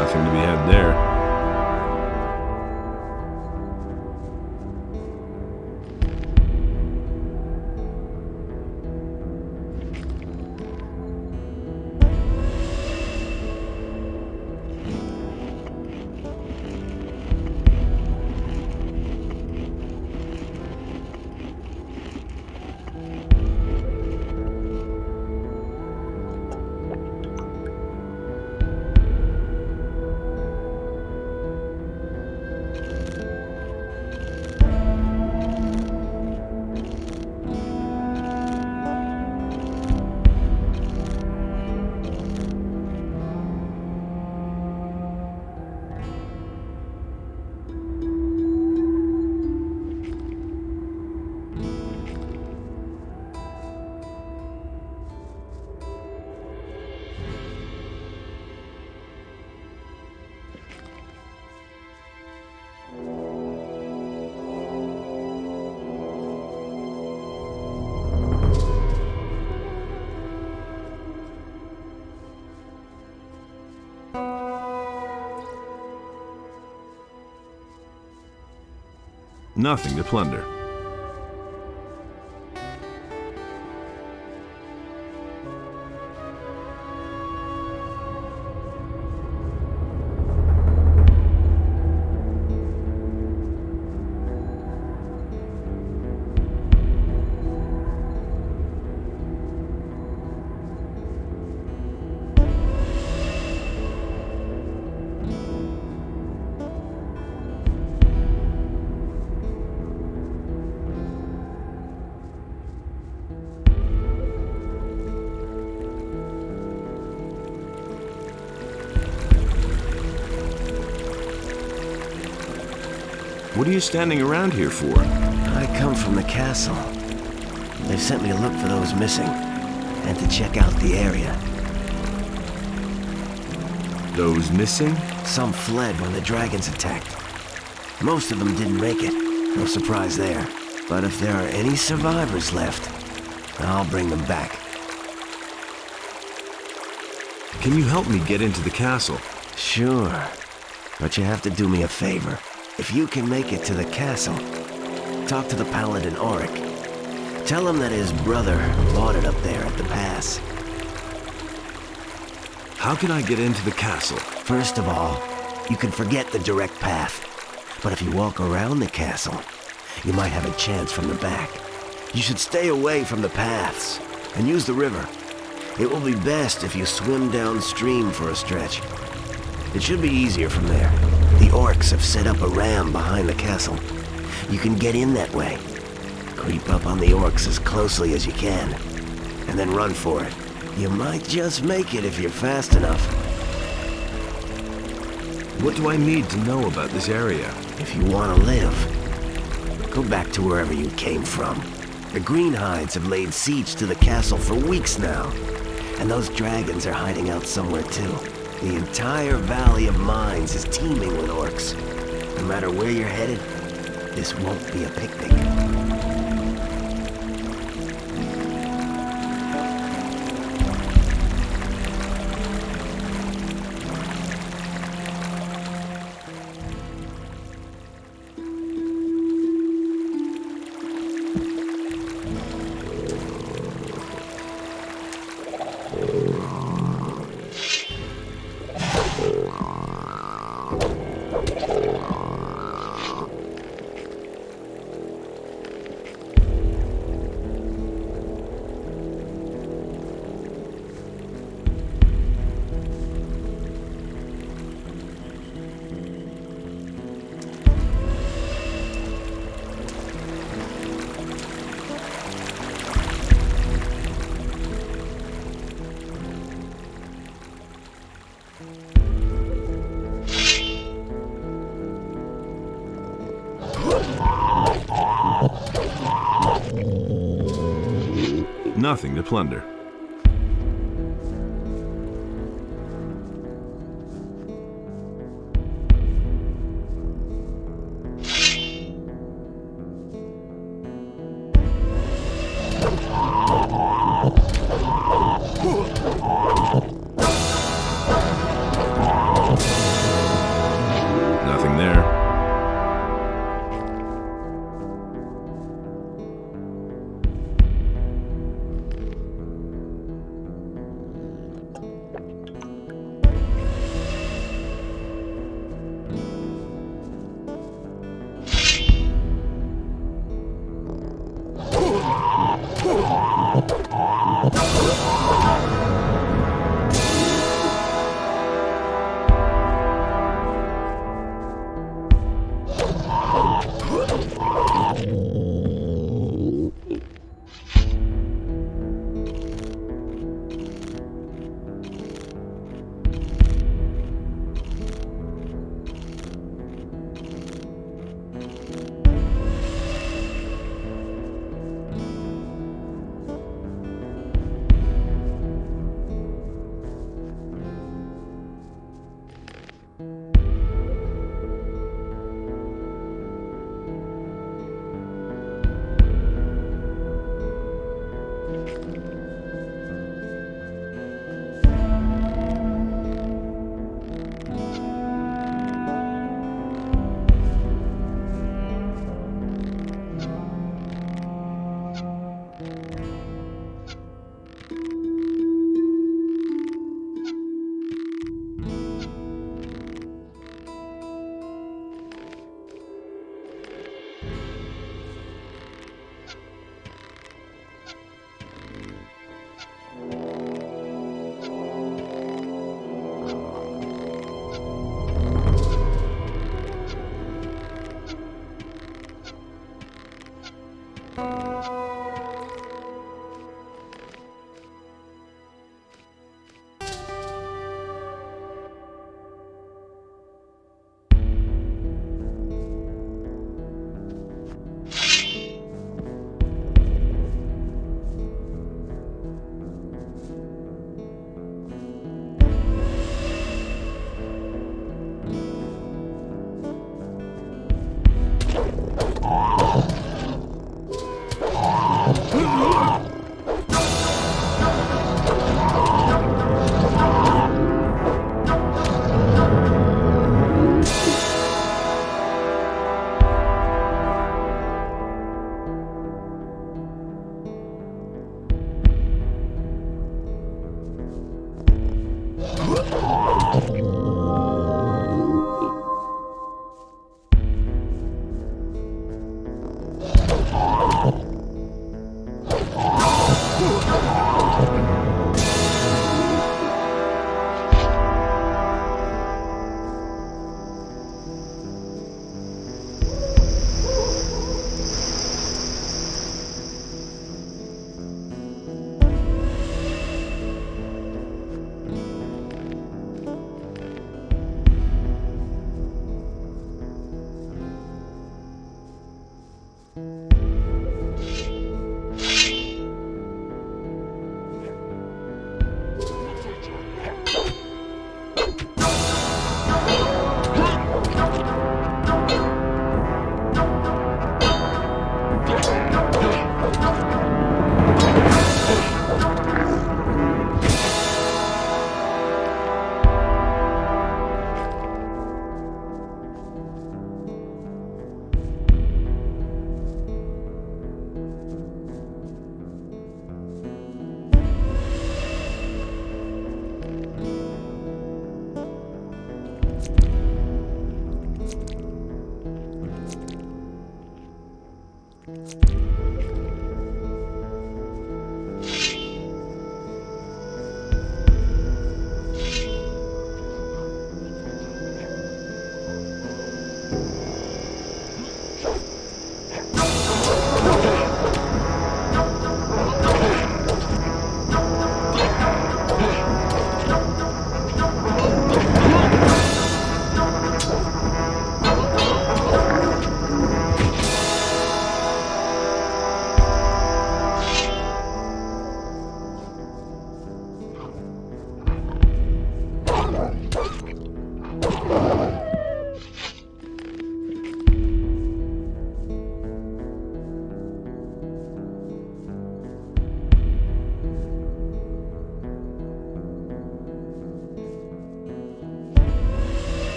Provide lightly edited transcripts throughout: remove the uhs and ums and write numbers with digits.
Nothing to be had there. Nothing to plunder. What are you standing around here for? I come from the castle. They've sent me to look for those missing, and to check out the area. Those missing? Some fled when the dragons attacked. Most of them didn't make it. No surprise there. But if there are any survivors left, I'll bring them back. Can you help me get into the castle? Sure. But you have to do me a favor. If you can make it to the castle, talk to the paladin Auric. Tell him that his brother bought it up there at the pass. How can I get into the castle? First of all, you can forget the direct path. But if you walk around the castle, you might have a chance from the back. You should stay away from the paths and use the river. It will be best if you swim downstream for a stretch. It should be easier from there. The orcs have set up a ram behind the castle. You can get in that way. Creep up on the orcs as closely as you can, and then run for it. You might just make it if you're fast enough. What do I need to know about this area? If you want to live, go back to wherever you came from. The Greenhides have laid siege to the castle for weeks now, and those dragons are hiding out somewhere too. The entire Valley of Mines is teeming with orcs. No matter where you're headed, this won't be a picnic. Nothing to plunder.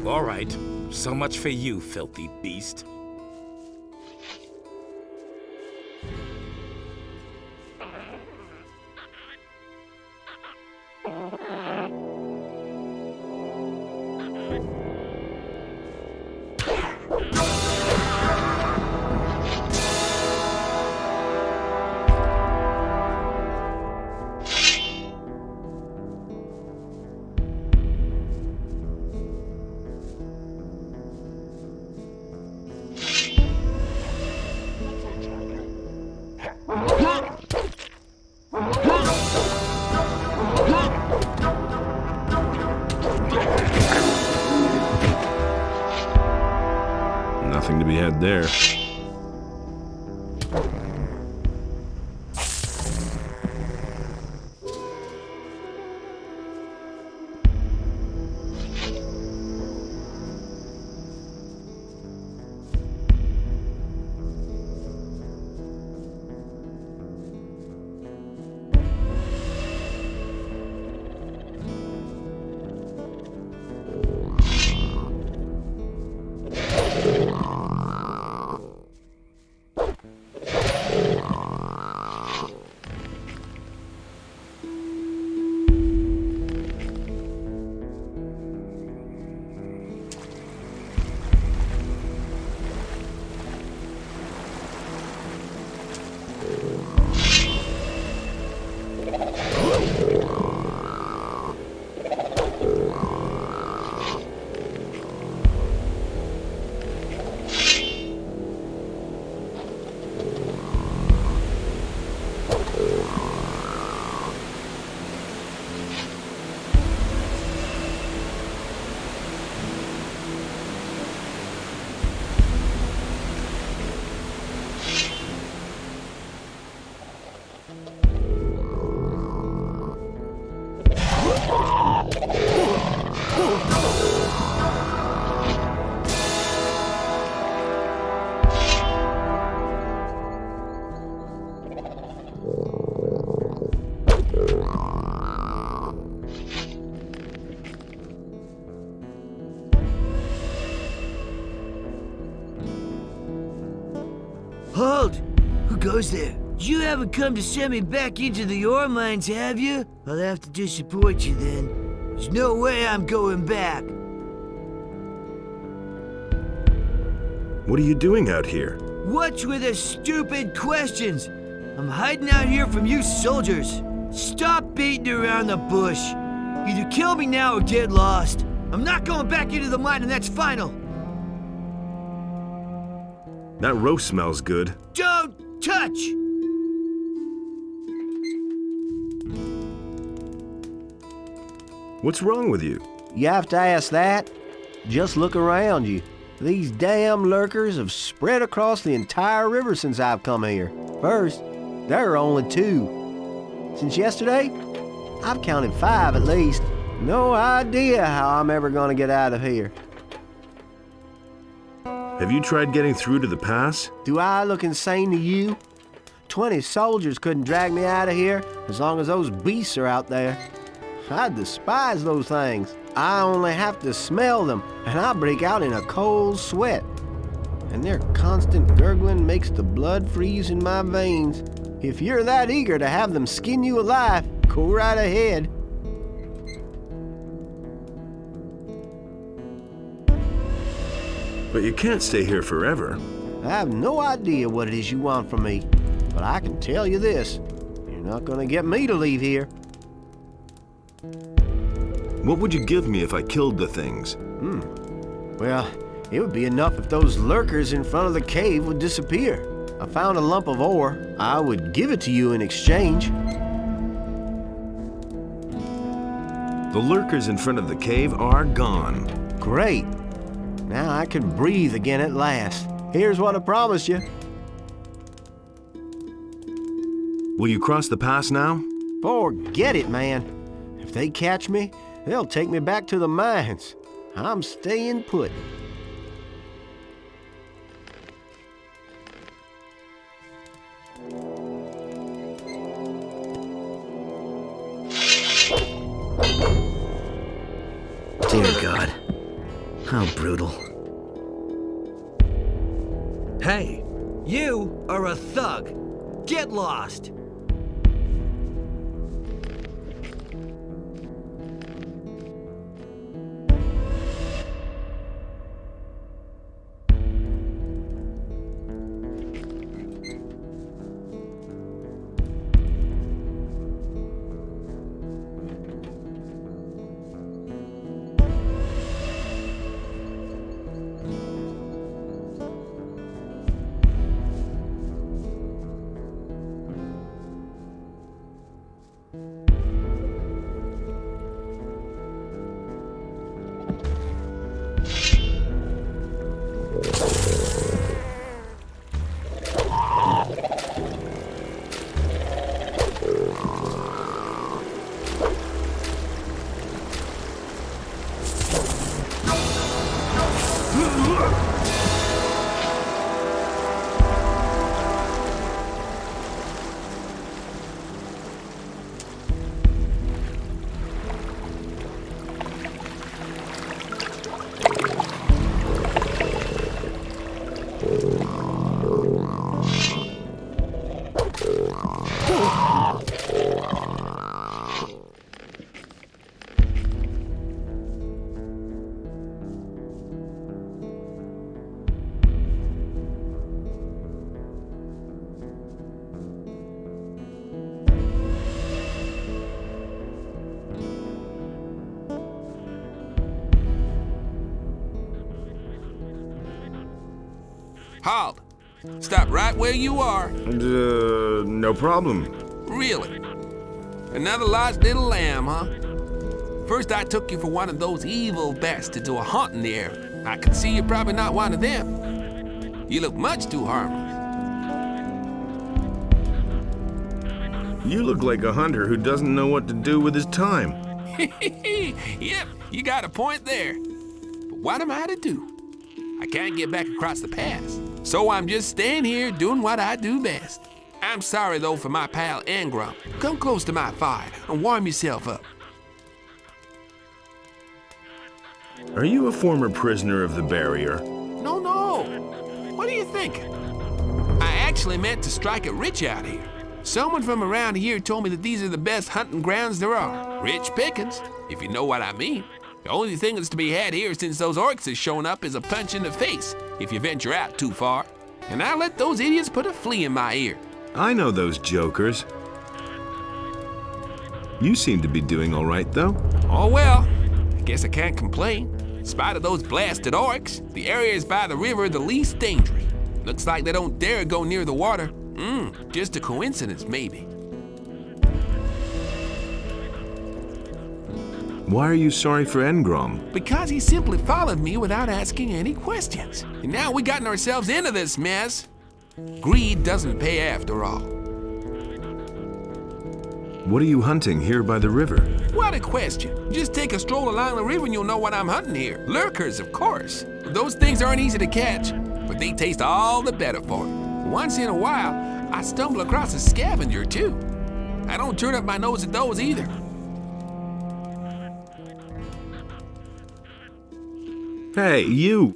All right, so much for you, filthy beast. Nothing to be had there. Halt! Who goes there? You haven't come to send me back into the ore mines, have you? I'll have to disappoint you then. There's no way I'm going back. What are you doing out here? What's with the stupid questions? I'm hiding out here from you soldiers. Stop beating around the bush. Either kill me now or get lost. I'm not going back into the mine, and that's final. That roast smells good. Don't touch! What's wrong with you? You have to ask that? Just look around you. These damn lurkers have spread across the entire river since I've come here. First, there are only 2. Since yesterday, I've counted 5 at least. No idea how I'm ever gonna get out of here. Have you tried getting through to the pass? Do I look insane to you? 20 soldiers couldn't drag me out of here as long as those beasts are out there. I despise those things. I only have to smell them, and I break out in a cold sweat. And their constant gurgling makes the blood freeze in my veins. If you're that eager to have them skin you alive, go right ahead. But you can't stay here forever. I have no idea what it is you want from me, but I can tell you this. You're not gonna get me to leave here. What would you give me if I killed the things? Well, it would be enough if those lurkers in front of the cave would disappear. I found a lump of ore. I would give it to you in exchange. The lurkers in front of the cave are gone. Great. Now I can breathe again at last. Here's what I promised you. Will you cross the pass now? Forget it, man. If they catch me, they'll take me back to the mines. I'm staying put. Dear God, how brutal. Hey, you are a thug. Get lost. Halt! Stop right where you are. No problem. Really? Another lost little lamb, huh? First I took you for one of those evil bastards who are haunting the area. I can see you're probably not one of them. You look much too harmless. You look like a hunter who doesn't know what to do with his time. Yep, you got a point there. But what am I to do? I can't get back across the pass. So I'm just staying here doing what I do best. I'm sorry though for my pal Engram. Come close to my fire and warm yourself up. Are you a former prisoner of the barrier? No, no. What are you thinking? I actually meant to strike it rich out here. Someone from around here told me that these are the best hunting grounds there are. Rich pickings, if you know what I mean. The only thing that's to be had here since those orcs have shown up is a punch in the face if you venture out too far. And I let those idiots put a flea in my ear. I know those jokers. You seem to be doing all right, though. Oh well, I guess I can't complain. In spite of those blasted orcs, the areas by the river are the least dangerous. Looks like they don't dare go near the water. Just a coincidence, maybe. Why are you sorry for Engrom? Because he simply followed me without asking any questions. And now we gotten ourselves into this mess. Greed doesn't pay after all. What are you hunting here by the river? What a question. Just take a stroll along the river and you'll know what I'm hunting here. Lurkers, of course. Those things aren't easy to catch, but they taste all the better for it. Once in a while, I stumble across a scavenger, too. I don't turn up my nose at those either. Hey, you!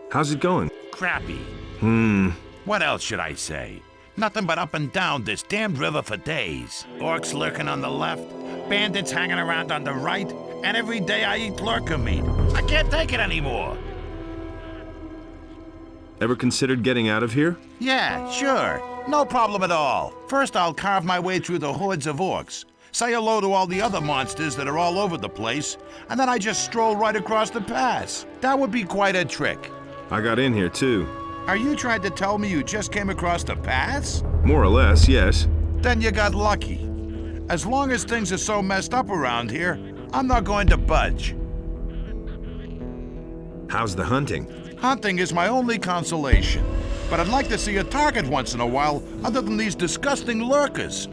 How's it going? Crappy. Hmm. What else should I say? Nothing but up and down this damned river for days. Orcs lurking on the left, bandits hanging around on the right, and every day I eat lurker meat. I can't take it anymore. Ever considered getting out of here? Yeah, sure. No problem at all. First, I'll carve my way through the hordes of orcs, say hello to all the other monsters that are all over the place, and then I just stroll right across the pass. That would be quite a trick. I got in here, too. Are you trying to tell me you just came across the pass? More or less, yes. Then you got lucky. As long as things are so messed up around here, I'm not going to budge. How's the hunting? Hunting is my only consolation, but I'd like to see a target once in a while other than these disgusting lurkers.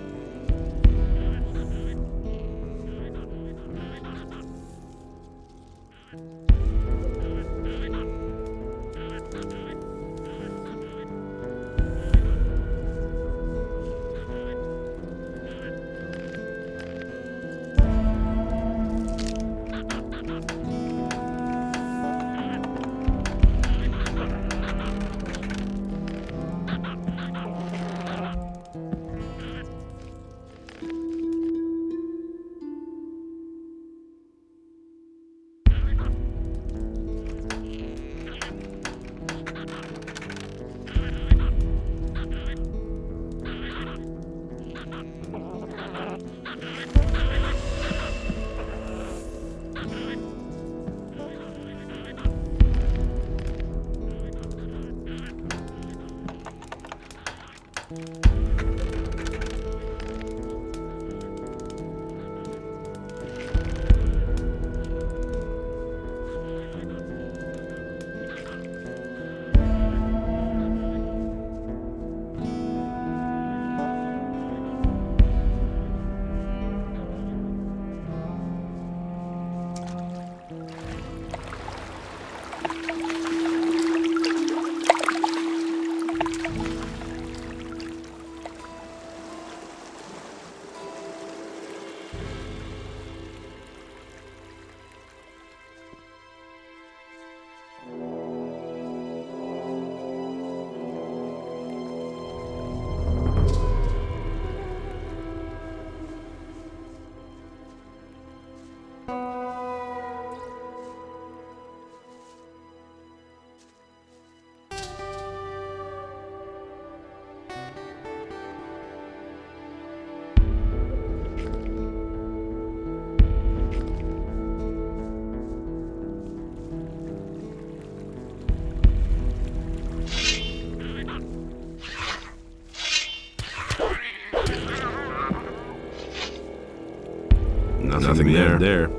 Nothing there.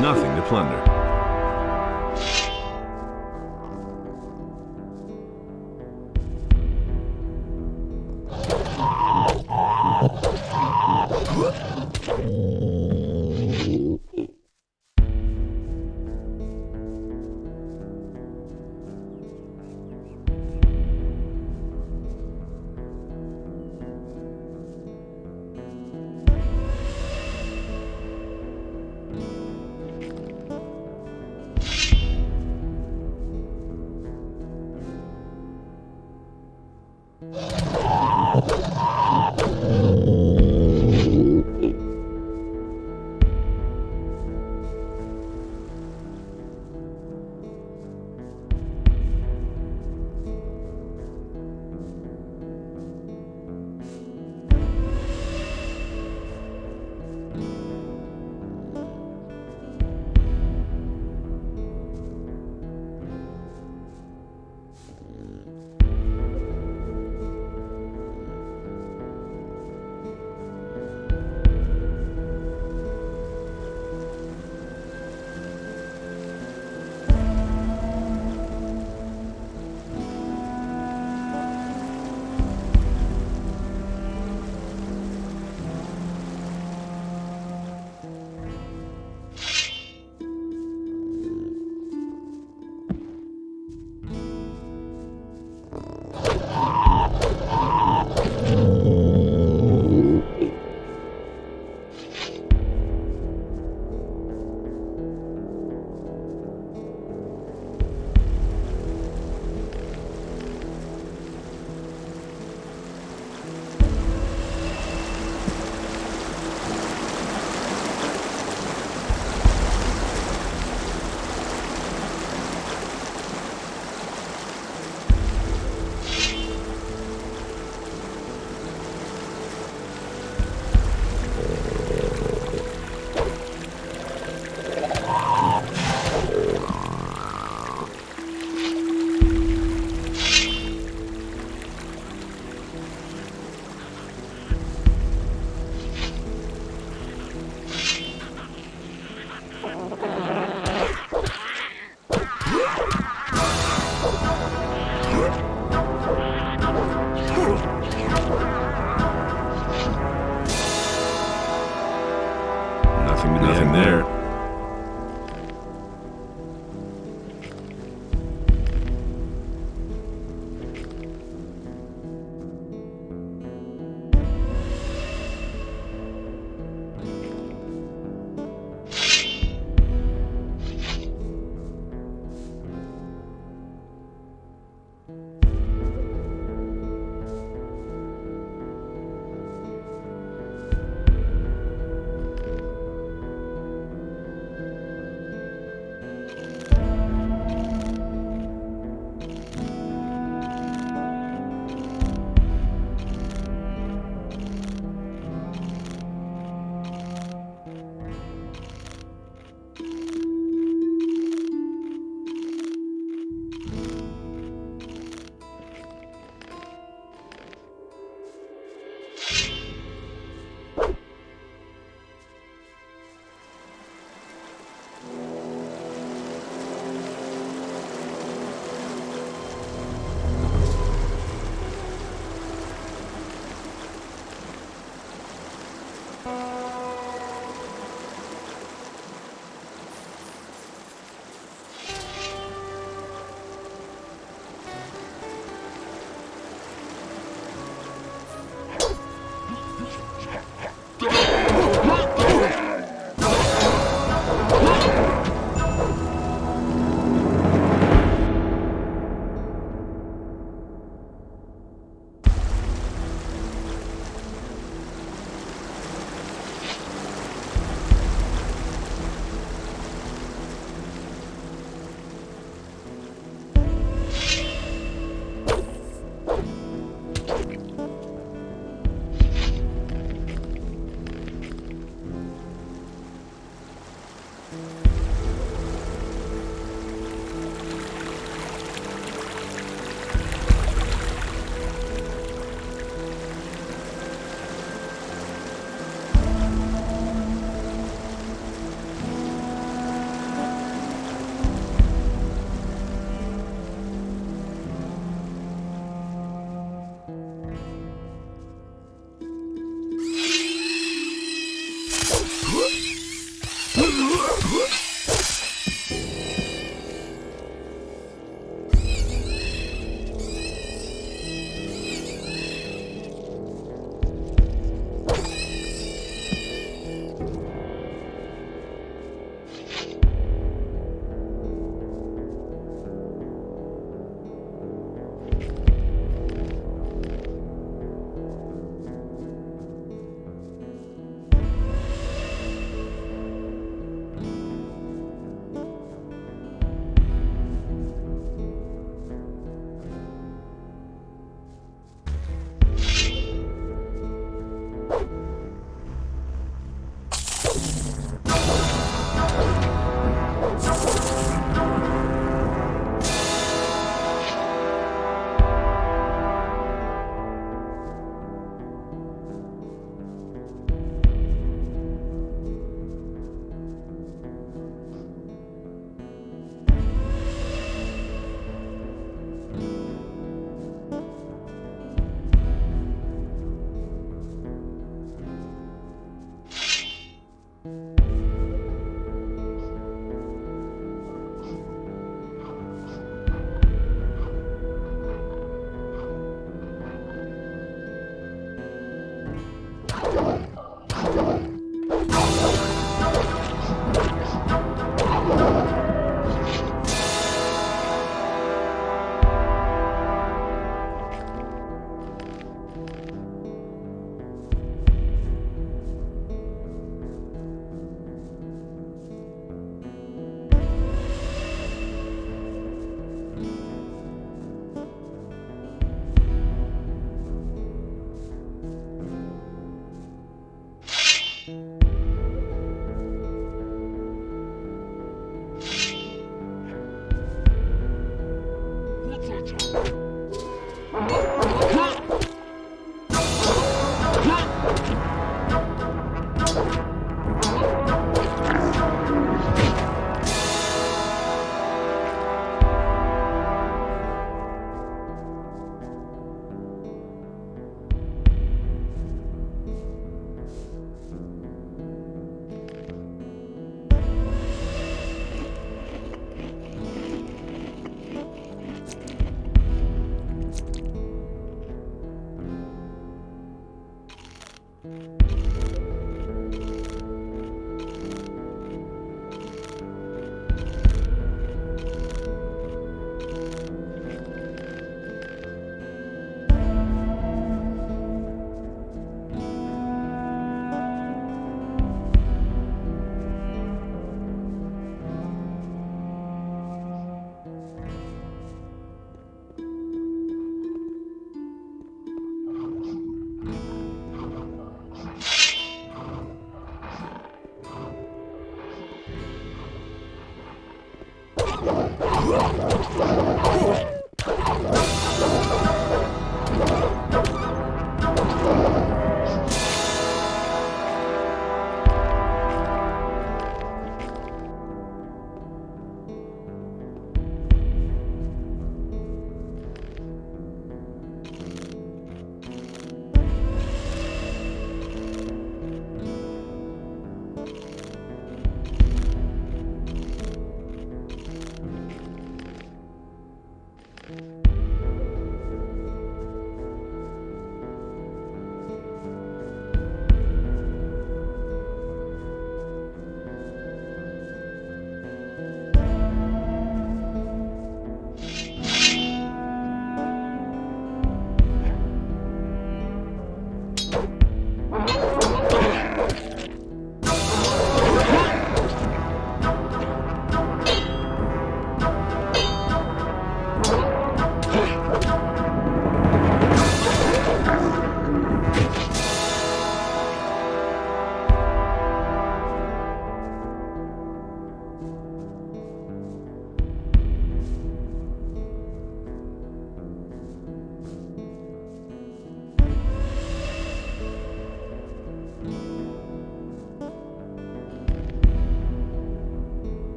Nothing to plunder.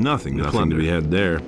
Nothing to be had there.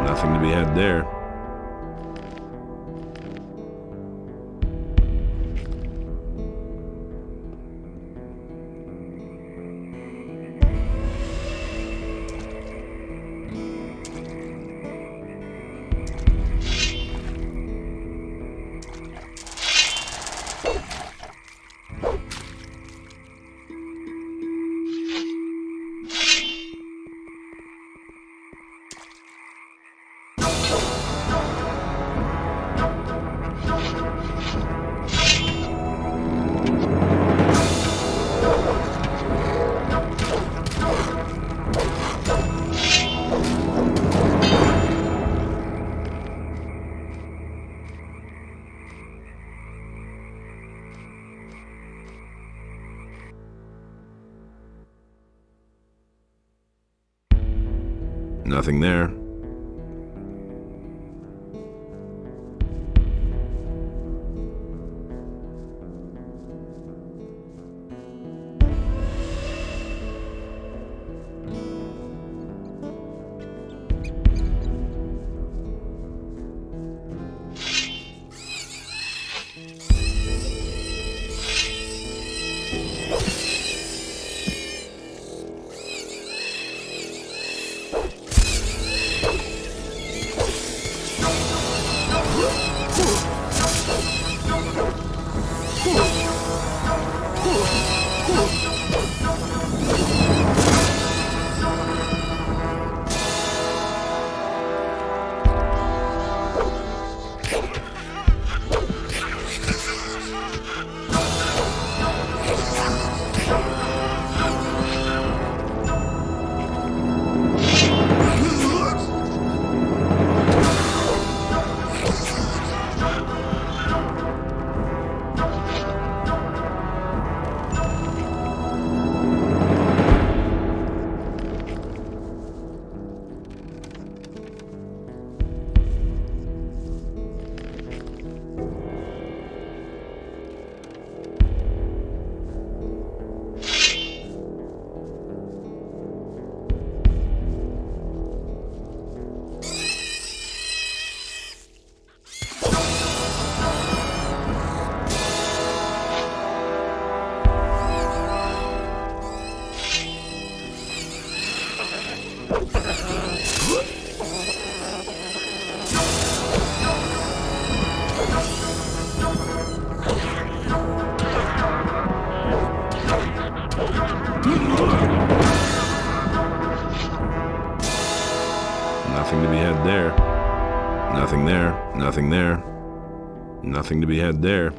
Nothing to be had there. Nothing there. Nothing to be had there.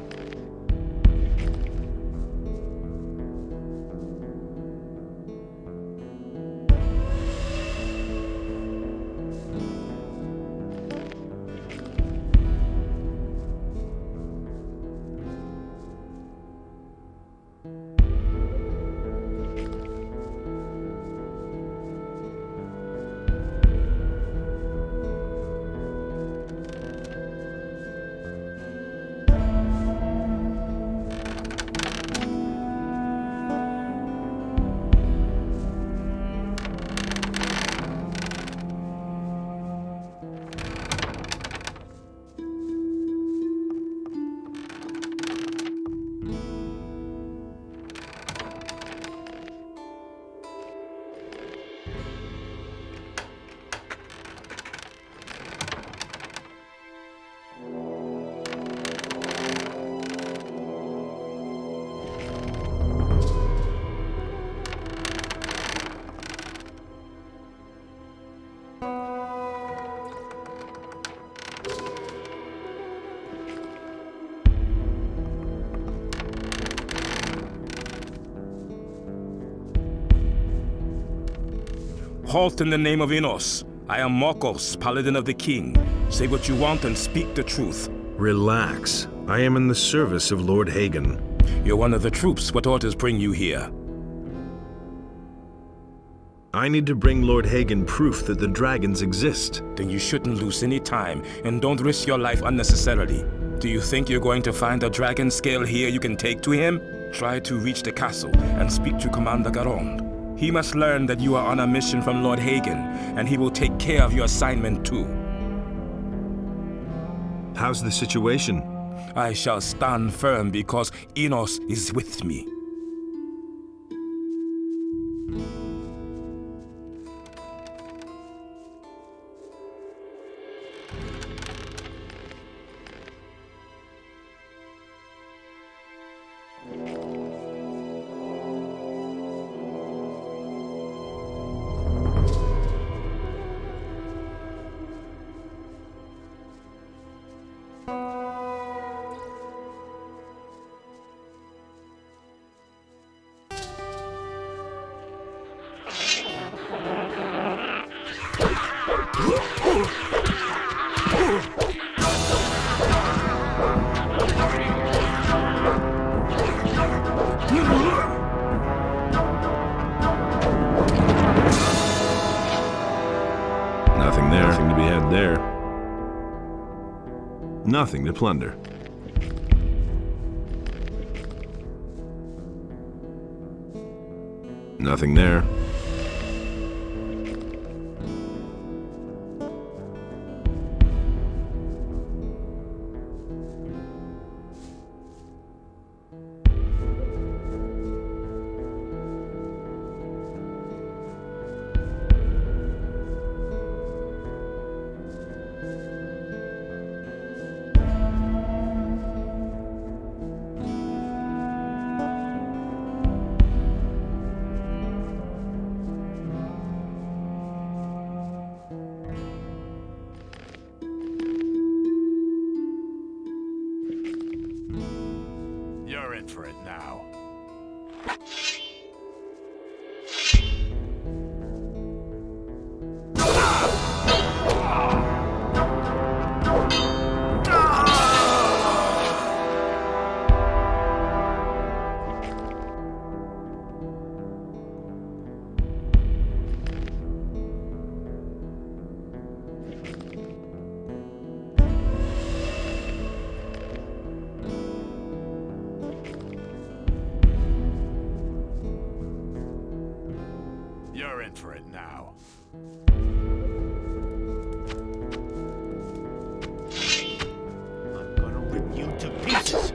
Halt in the name of Enos. I am Marcos, Paladin of the King. Say what you want and speak the truth. Relax. I am in the service of Lord Hagen. You're one of the troops. What orders bring you here? I need to bring Lord Hagen proof that the dragons exist. Then you shouldn't lose any time, and don't risk your life unnecessarily. Do you think you're going to find a dragon scale here you can take to him? Try to reach the castle and speak to Commander Garon. He must learn that you are on a mission from Lord Hagen, and he will take care of your assignment too. How's the situation? I shall stand firm because Enos is with me. Nothing there. Nothing to be had there. Nothing to plunder. Nothing there. You're in for it now. You're in for it now. I'm gonna rip you to pieces.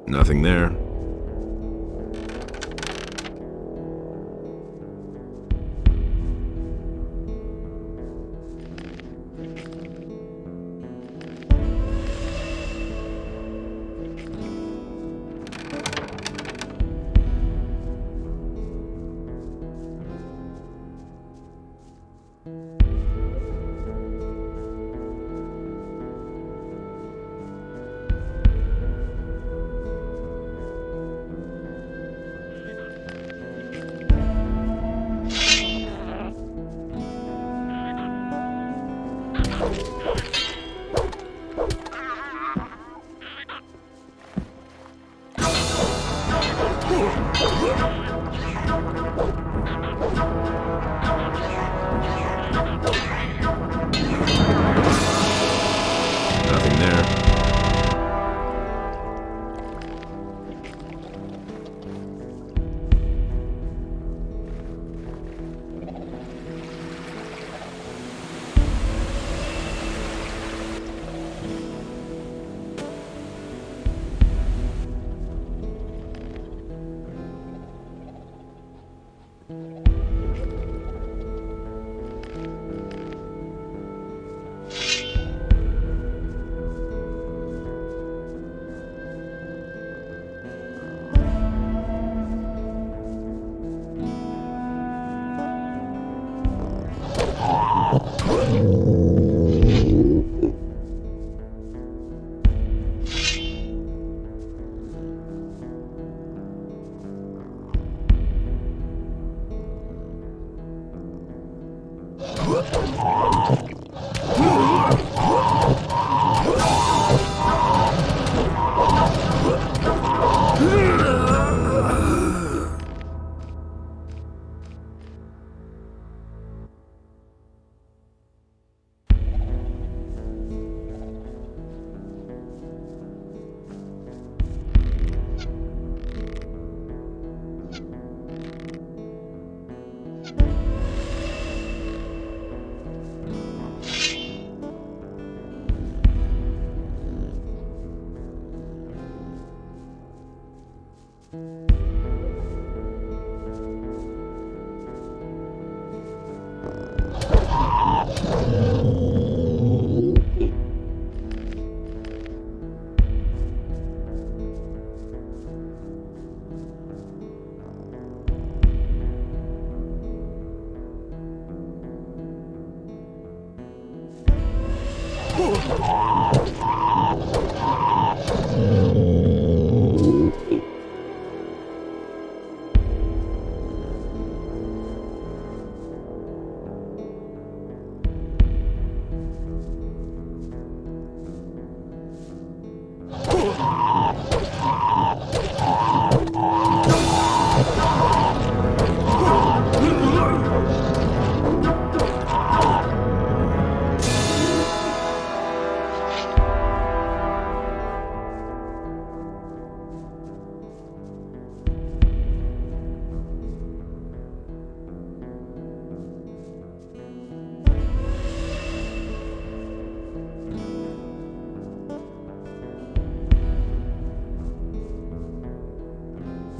Nothing there. Nothing there.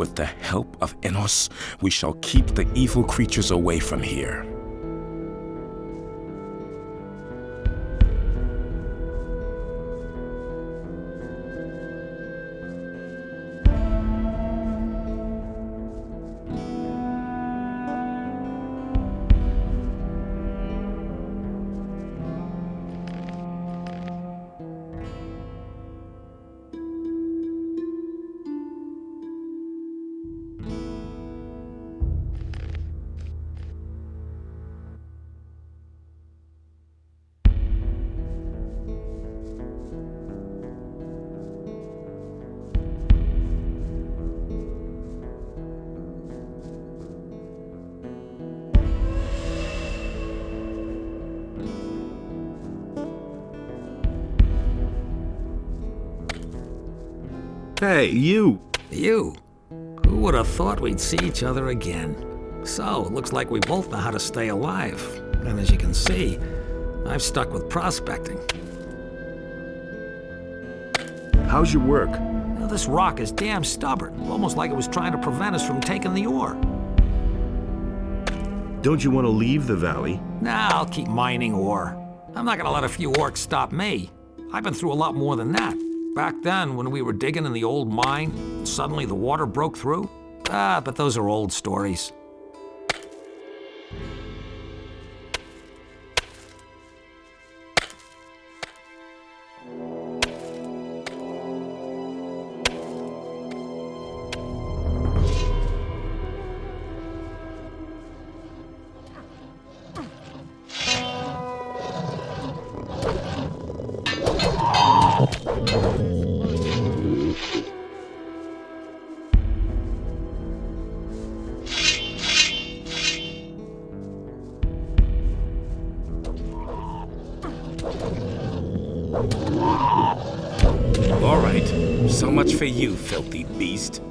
With the help of Enos, we shall keep the evil creatures away from here. Hey, you! You? Who would have thought we'd see each other again? So, it looks like we both know how to stay alive. And as you can see, I've stuck with prospecting. How's your work? Now, this rock is damn stubborn, almost like it was trying to prevent us from taking the ore. Don't you want to leave the valley? Nah, I'll keep mining ore. I'm not gonna let a few orcs stop me. I've been through a lot more than that. Back then, when we were digging in the old mine, and suddenly the water broke through. But those are old stories. All right, so much for you, filthy beast.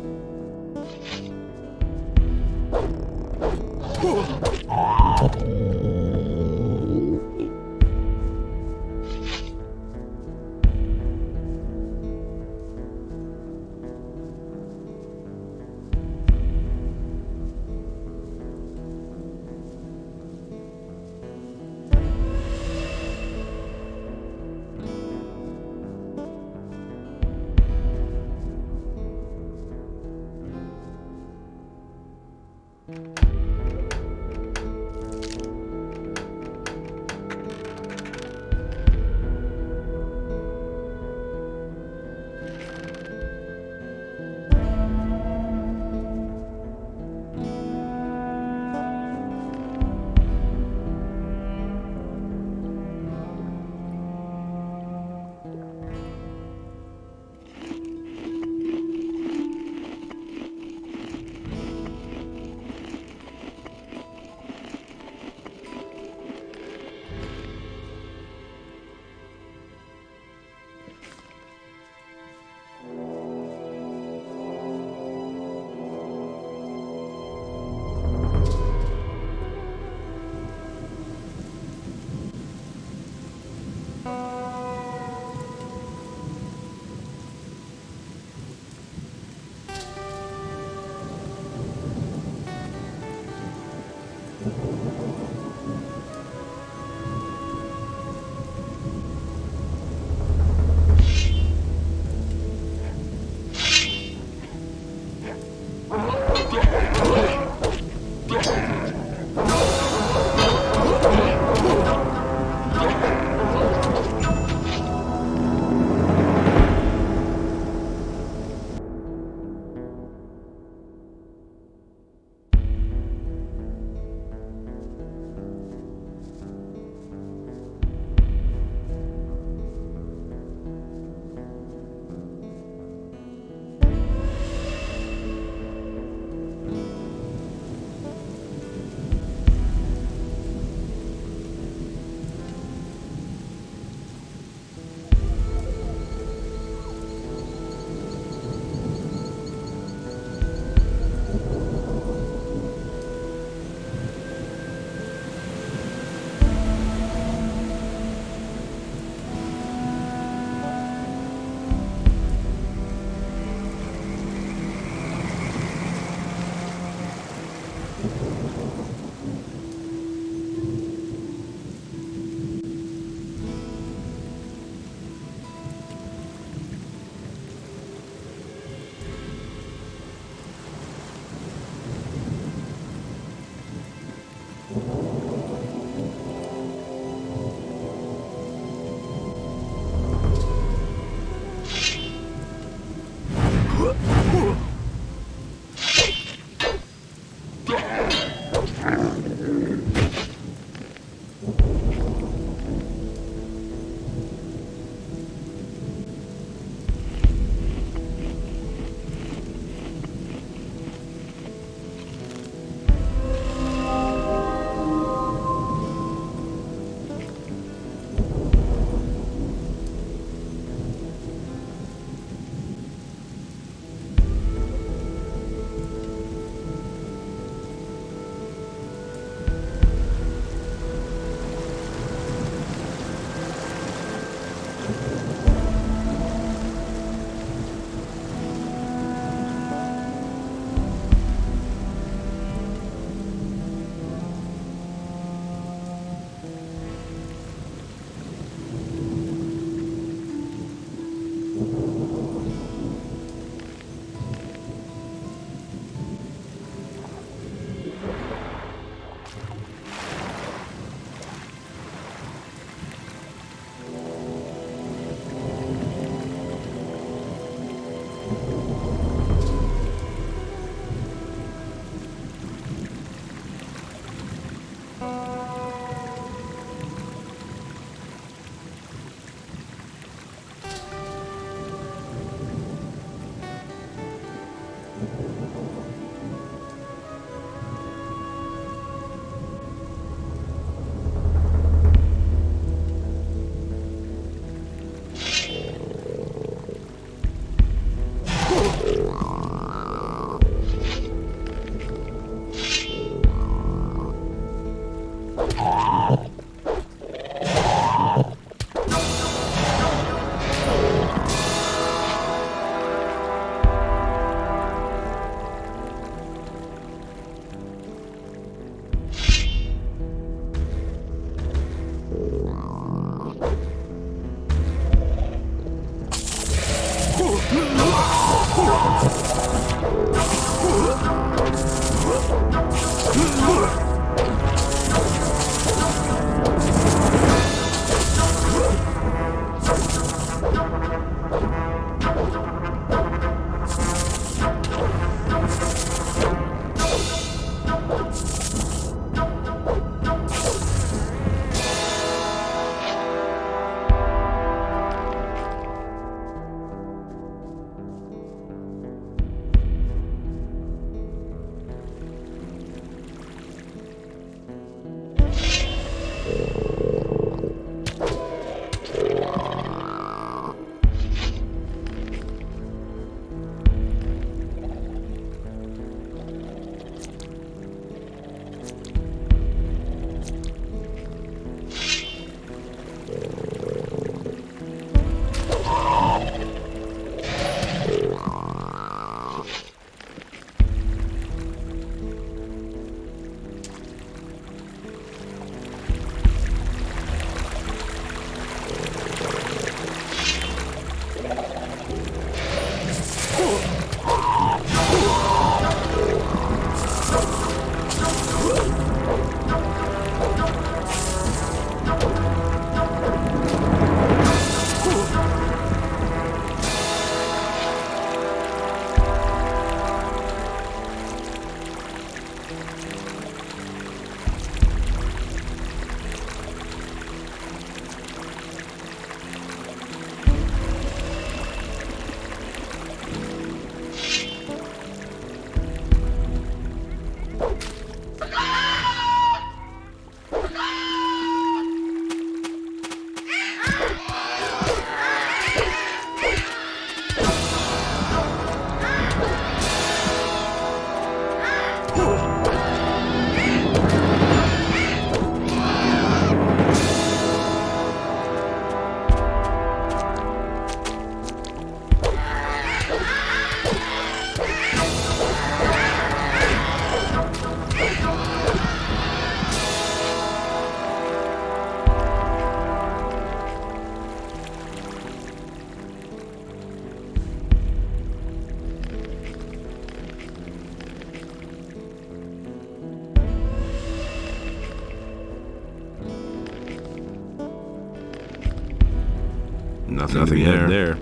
Nothing there.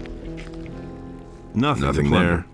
Nothing there.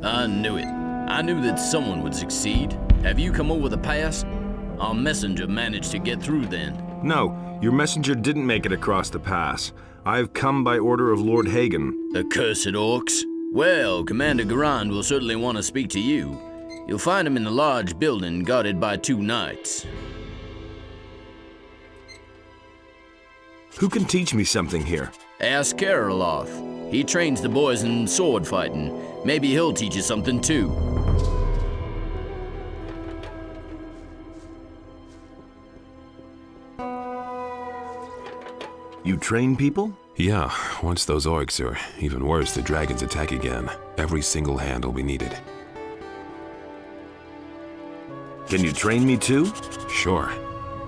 I knew it. I knew that someone would succeed. Have you come over the pass? Our messenger managed to get through then. No, your messenger didn't make it across the pass. I've come by order of Lord Hagen. Accursed orcs. Well, Commander Garand will certainly want to speak to you. You'll find him in the large building guarded by 2 knights. Who can teach me something here? Ask Karoloth. He trains the boys in sword fighting. Maybe he'll teach you something too. You train people? Yeah, once those orcs, or even worse, the dragons attack again, every single hand will be needed. Can you train me too? Sure,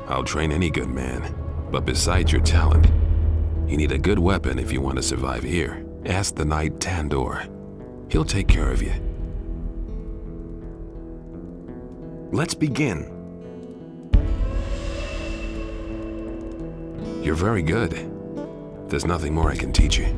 I'll train any good man. But besides your talent, you need a good weapon if you want to survive here. Ask the knight Tandor. He'll take care of you. Let's begin. You're very good. There's nothing more I can teach you.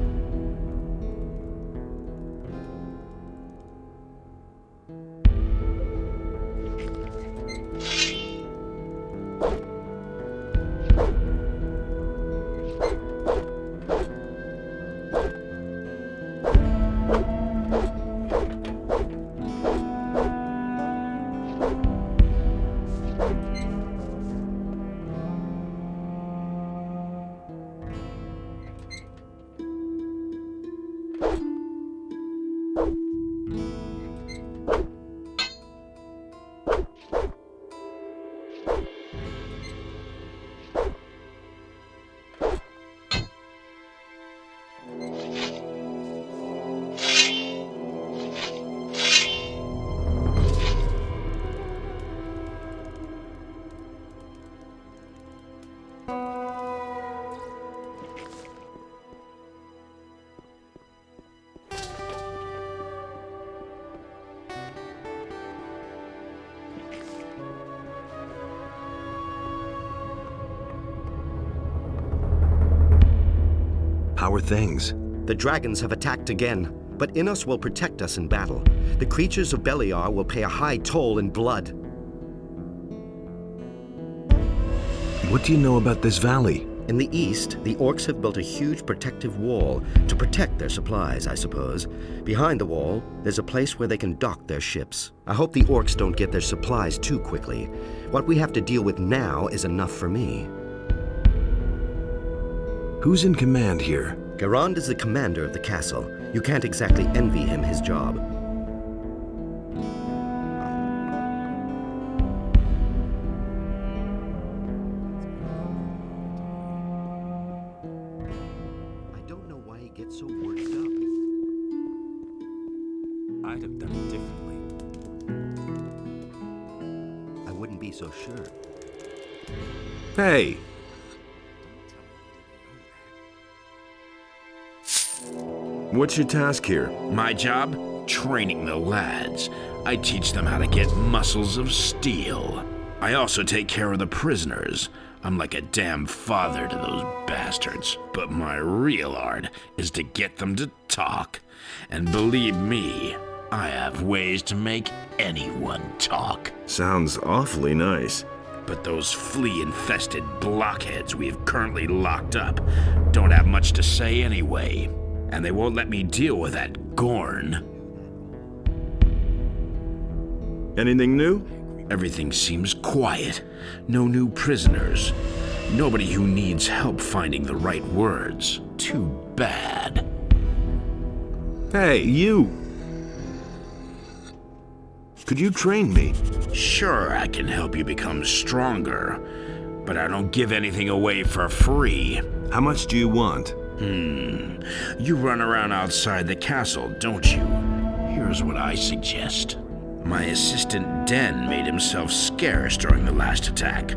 How are things? The dragons have attacked again, but Innos will protect us in battle. The creatures of Beliar will pay a high toll in blood. What do you know about this valley? In the east, the orcs have built a huge protective wall to protect their supplies, I suppose. Behind the wall, there's a place where they can dock their ships. I hope the orcs don't get their supplies too quickly. What we have to deal with now is enough for me. Who's in command here? Garand is the commander of the castle. You can't exactly envy him his job. I don't know why he gets so worked up. I'd have done it differently. I wouldn't be so sure. Hey! What's your task here? My job? Training the lads. I teach them how to get muscles of steel. I also take care of the prisoners. I'm like a damn father to those bastards. But my real art is to get them to talk. And believe me, I have ways to make anyone talk. Sounds awfully nice. But those flea-infested blockheads we have currently locked up don't have much to say anyway. And they won't let me deal with that Gorn. Anything new? Everything seems quiet. No new prisoners. Nobody who needs help finding the right words. Too bad. Hey, you! Could you train me? Sure, I can help you become stronger, but I don't give anything away for free. How much do you want? You run around outside the castle, don't you? Here's what I suggest. My assistant Den made himself scarce during the last attack.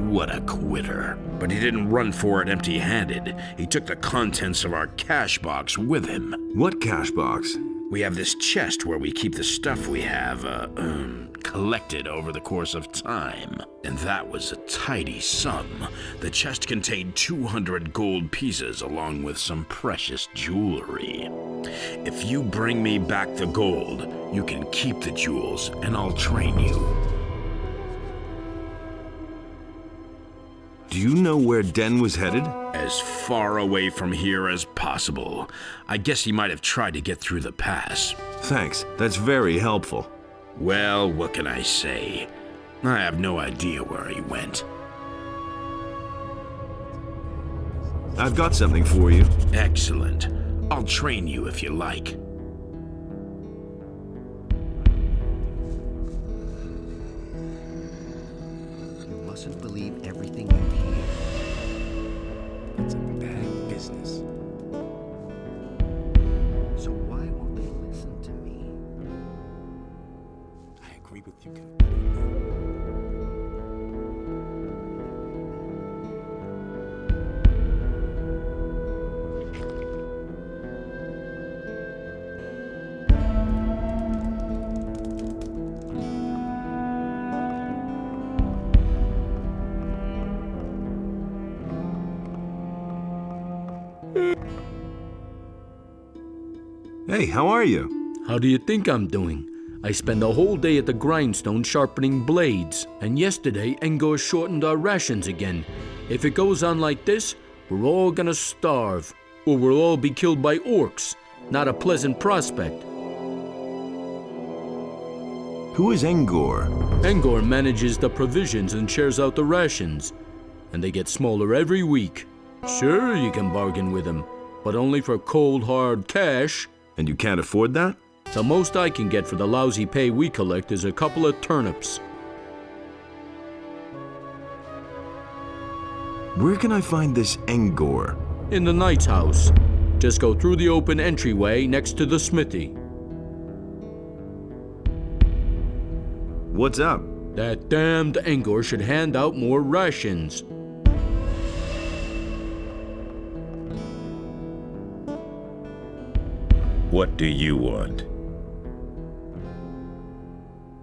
What a quitter. But he didn't run for it empty-handed. He took the contents of our cash box with him. What cash box? We have this chest where we keep the stuff we have, collected over the course of time. And that was a tidy sum. The chest contained 200 gold pieces along with some precious jewelry. If you bring me back the gold, you can keep the jewels and I'll train you. Do you know where Den was headed? As far away from here as possible. I guess he might have tried to get through the pass. Thanks, that's very helpful. Well, what can I say? I have no idea where he went. I've got something for you. Excellent. I'll train you if you like. You mustn't believe everything you hear. It's a bad business. So why won't they listen to me? I agree with you completely. Hey, how are you? How do you think I'm doing? I spend the whole day at the grindstone sharpening blades, and yesterday Engor shortened our rations again. If it goes on like this, we're all gonna starve, or we'll all be killed by orcs. Not a pleasant prospect. Who is Engor? Engor manages the provisions and shares out the rations, and they get smaller every week. Sure, you can bargain with him, but only for cold, hard cash. And you can't afford that? The most I can get for the lousy pay we collect is a couple of turnips. Where can I find this Engor? In the knight's house. Just go through the open entryway next to the smithy. What's up? That damned Engor should hand out more rations. What do you want?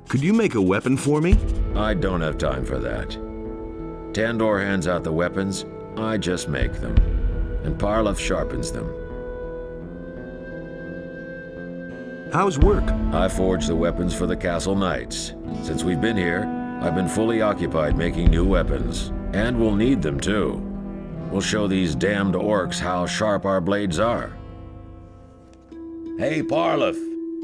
Could you make a weapon for me? I don't have time for that. Tandor hands out the weapons, I just make them. And Parlov sharpens them. How's work? I forge the weapons for the castle knights. Since we've been here, I've been fully occupied making new weapons. And we'll need them too. We'll show these damned orcs how sharp our blades are. Hey, Parlov,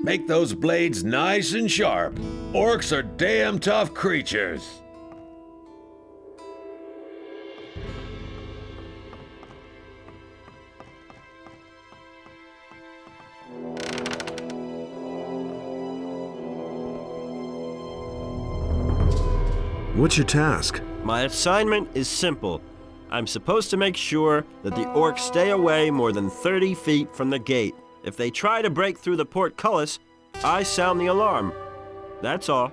make those blades nice and sharp. Orcs are damn tough creatures. What's your task? My assignment is simple. I'm supposed to make sure that the orcs stay away more than 30 feet from the gate. If they try to break through the portcullis, I sound the alarm. That's all.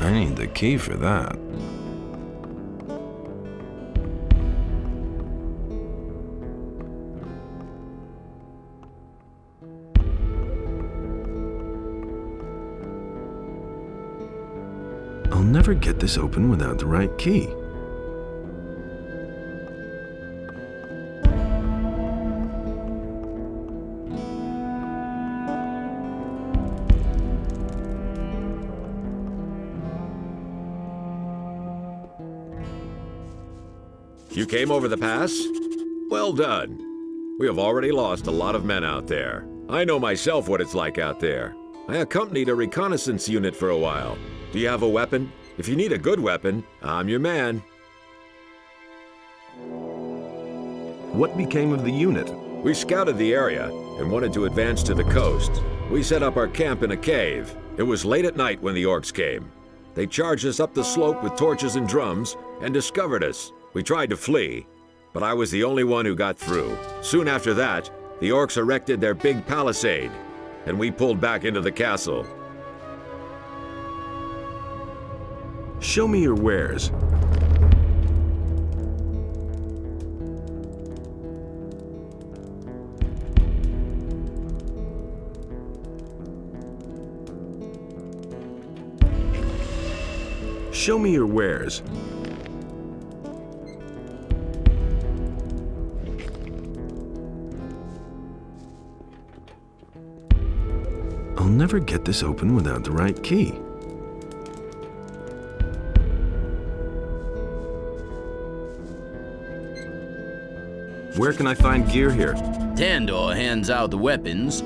I need the key for that. I'll never get this open without the right key. You came over the pass? Well done. We have already lost a lot of men out there. I know myself what it's like out there. I accompanied a reconnaissance unit for a while. Do you have a weapon? If you need a good weapon, I'm your man. What became of the unit? We scouted the area and wanted to advance to the coast. We set up our camp in a cave. It was late at night when the orcs came. They charged us up the slope with torches and drums and discovered us. We tried to flee, but I was the only one who got through. Soon after that, the orcs erected their big palisade, and we pulled back into the castle. Show me your wares. Show me your wares. I'll never get this open without the right key. Where can I find gear here? Tandor hands out the weapons.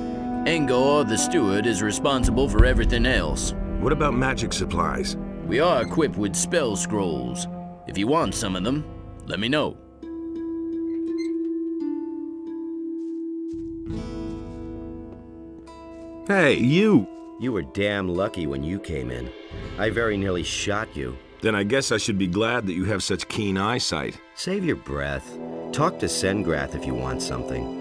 Engor, the steward, is responsible for everything else. What about magic supplies? We are equipped with spell scrolls. If you want some of them, let me know. Hey, you! You were damn lucky when you came in. I very nearly shot you. Then I guess I should be glad that you have such keen eyesight. Save your breath. Talk to Sengrath if you want something.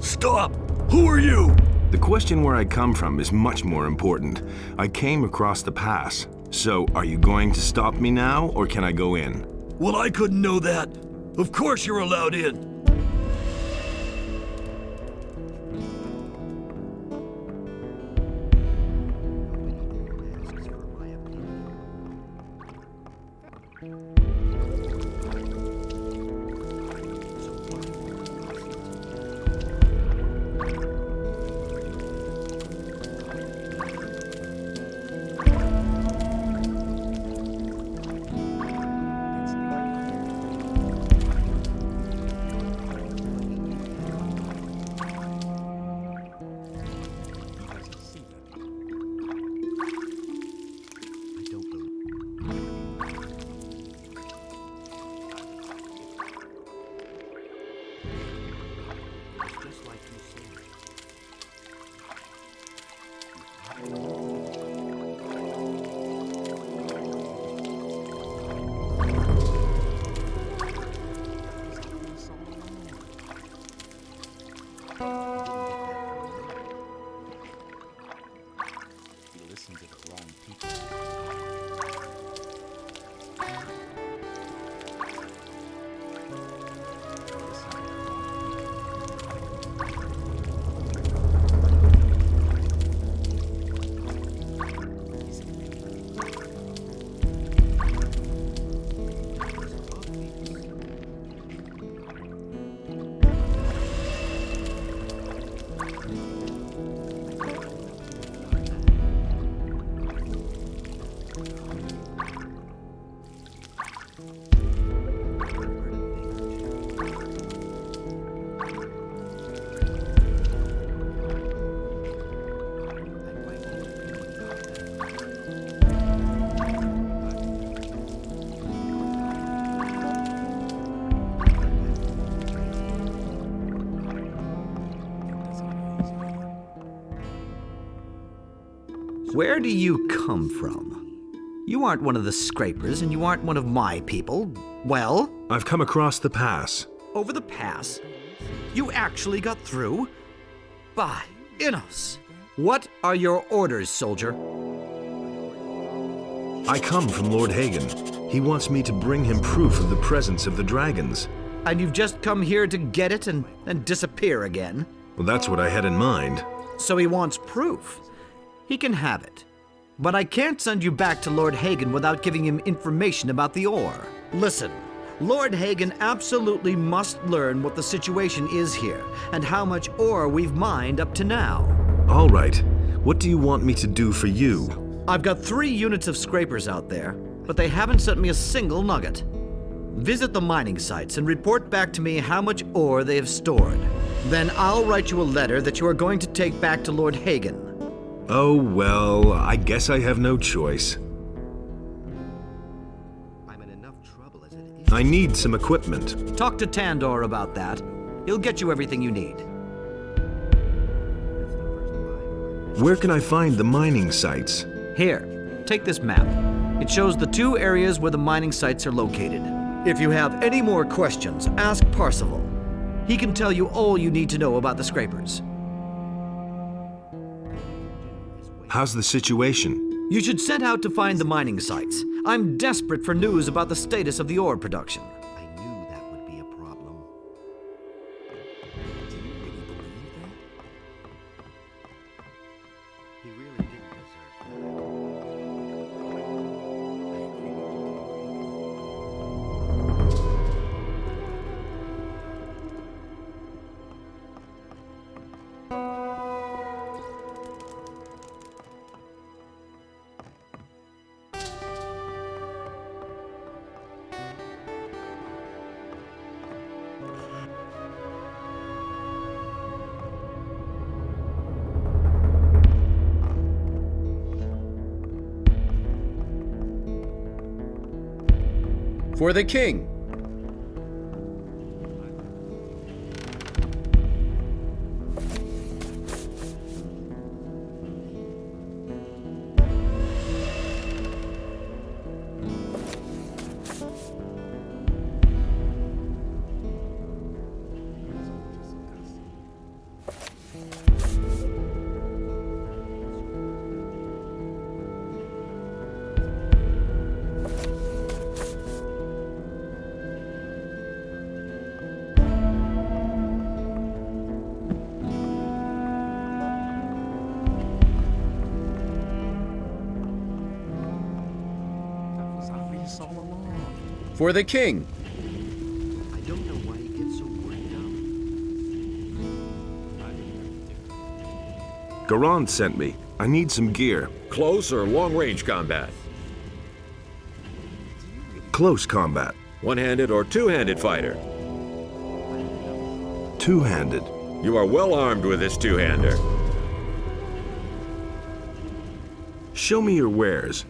Stop! Who are you? The question where I come from is much more important. I came across the pass. So, are you going to stop me now, or can I go in? Well, I couldn't know that. Of course you're allowed in. Where do you come from? You aren't one of the scrapers, and you aren't one of my people. Well? I've come across the pass. Over the pass? You actually got through? By Innos! What are your orders, soldier? I come from Lord Hagen. He wants me to bring him proof of the presence of the dragons. And you've just come here to get it and disappear again? Well, that's what I had in mind. So he wants proof. He can have it. But I can't send you back to Lord Hagen without giving him information about the ore. Listen, Lord Hagen absolutely must learn what the situation is here and how much ore we've mined up to now. All right. What do you want me to do for you? I've got 3 units of scrapers out there, but they haven't sent me a single nugget. Visit the mining sites and report back to me how much ore they have stored. Then I'll write you a letter that you are going to take back to Lord Hagen. Oh, well, I guess I have no choice. I'm in enough trouble as it is. I need some equipment. Talk to Tandor about that. He'll get you everything you need. Where can I find the mining sites? Here, take this map. It shows the 2 areas where the mining sites are located. If you have any more questions, ask Parsifal. He can tell you all you need to know about the scrapers. How's the situation? You should set out to find the mining sites. I'm desperate for news about the status of the ore production. I knew that would be a problem. Do you really believe that? He really didn't deserve For the king. For the king. I don't know why he gets so worked up. Garand sent me. I need some gear. Close or long-range combat? Close combat. One-handed or two-handed fighter? Two-handed. You are well armed with this two-hander. Show me your wares.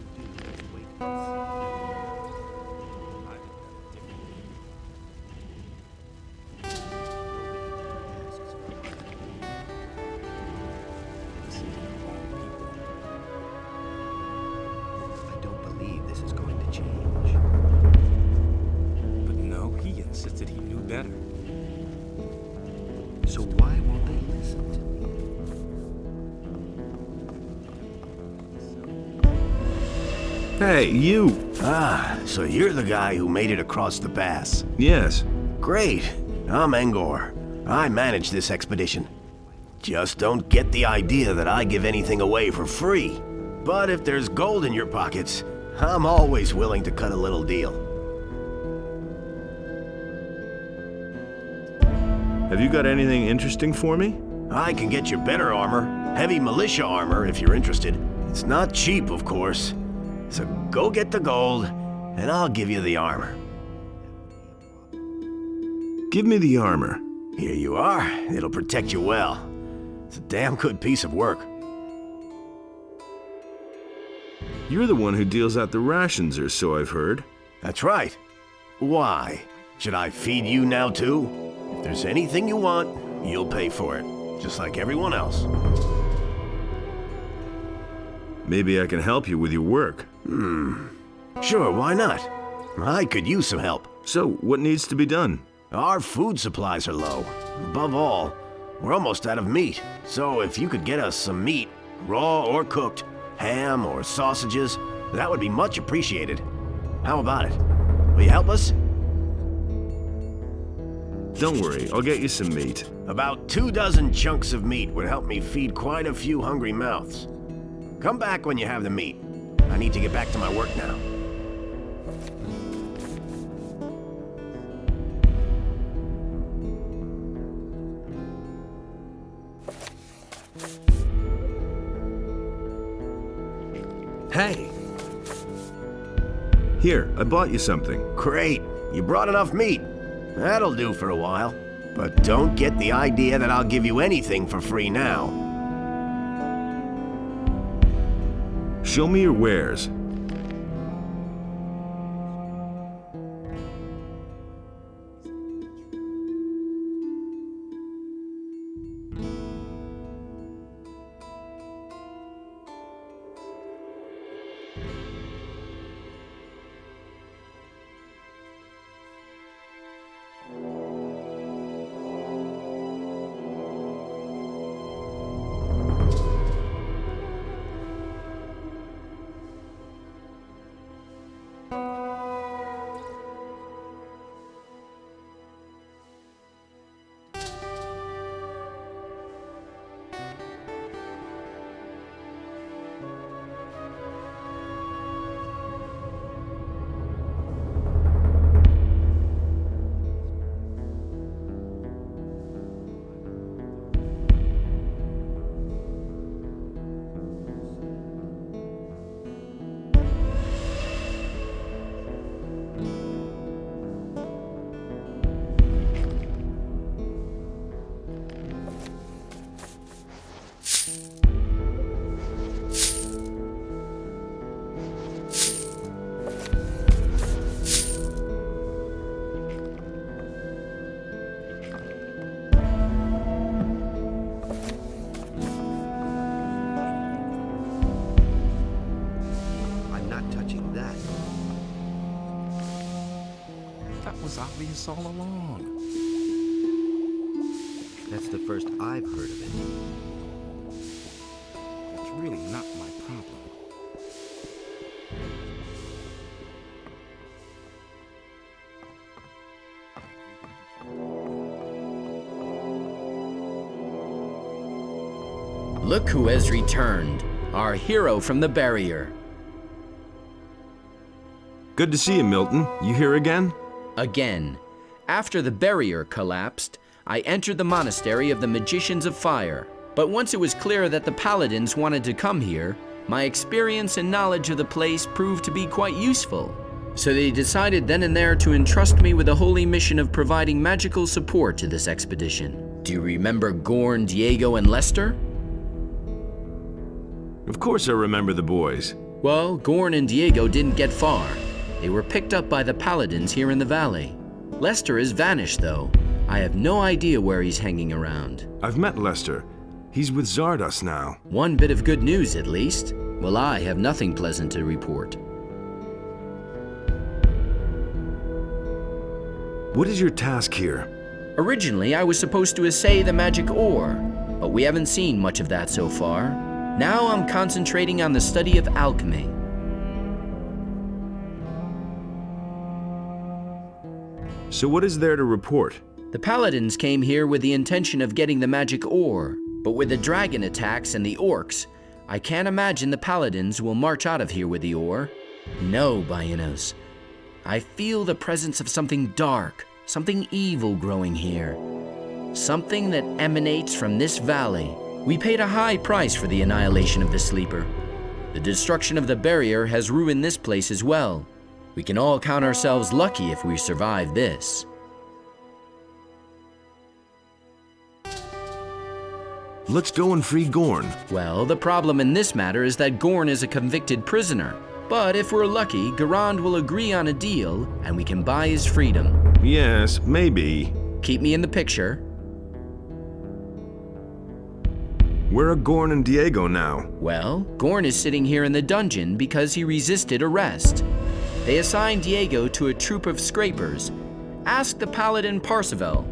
I don't believe this is going to change. But no, he insisted he knew better. So why won't they listen to me? Hey, you! Ah, so you're the guy who made it across the pass. Yes. Great. I'm Engor. I manage this expedition. Just don't get the idea that I give anything away for free. But if there's gold in your pockets, I'm always willing to cut a little deal. Have you got anything interesting for me? I can get you better armor. Heavy militia armor, if you're interested. It's not cheap, of course. So go get the gold, and I'll give you the armor. Give me the armor. Here you are. It'll protect you well. It's a damn good piece of work. You're the one who deals out the rations, or so I've heard. That's right. Why? Should I feed you now, too? If there's anything you want, you'll pay for it. Just like everyone else. Maybe I can help you with your work. Sure, why not? I could use some help. So, what needs to be done? Our food supplies are low. Above all, we're almost out of meat. So if you could get us some meat, raw or cooked, ham or sausages, that would be much appreciated. How about it? Will you help us? Don't worry, I'll get you some meat. About 24 chunks of meat would help me feed quite a few hungry mouths. Come back when you have the meat. I need to get back to my work now. Hey! Here, I bought you something. Great. You brought enough meat. That'll do for a while. But don't get the idea that I'll give you anything for free now. Show me your wares. Was obvious all along. That's the first I've heard of it. That's really not my problem. Look who has returned, our hero from the barrier. Good to see you, Milton. You here again? Again. After the barrier collapsed, I entered the monastery of the Magicians of Fire. But once it was clear that the paladins wanted to come here, my experience and knowledge of the place proved to be quite useful. So they decided then and there to entrust me with the holy mission of providing magical support to this expedition. Do you remember Gorn, Diego, and Lester? Of course I remember the boys. Well, Gorn and Diego didn't get far. They were picked up by the paladins here in the valley. Lester is vanished, though. I have no idea where he's hanging around. I've met Lester. He's with Zardos now. One bit of good news, at least. Well, I have nothing pleasant to report. What is your task here? Originally, I was supposed to assay the magic ore, but we haven't seen much of that so far. Now I'm concentrating on the study of alchemy. So what is there to report? The paladins came here with the intention of getting the magic ore, but with the dragon attacks and the orcs, I can't imagine the paladins will march out of here with the ore. No, Baianos. I feel the presence of something dark, something evil growing here. Something that emanates from this valley. We paid a high price for the annihilation of the Sleeper. The destruction of the barrier has ruined this place as well. We can all count ourselves lucky if we survive this. Let's go and free Gorn. Well, the problem in this matter is that Gorn is a convicted prisoner. But if we're lucky, Garand will agree on a deal, and we can buy his freedom. Yes, maybe. Keep me in the picture. Where are Gorn and Diego now? Well, Gorn is sitting here in the dungeon because he resisted arrest. They assigned Diego to a troop of scrapers. Ask the paladin Parseval.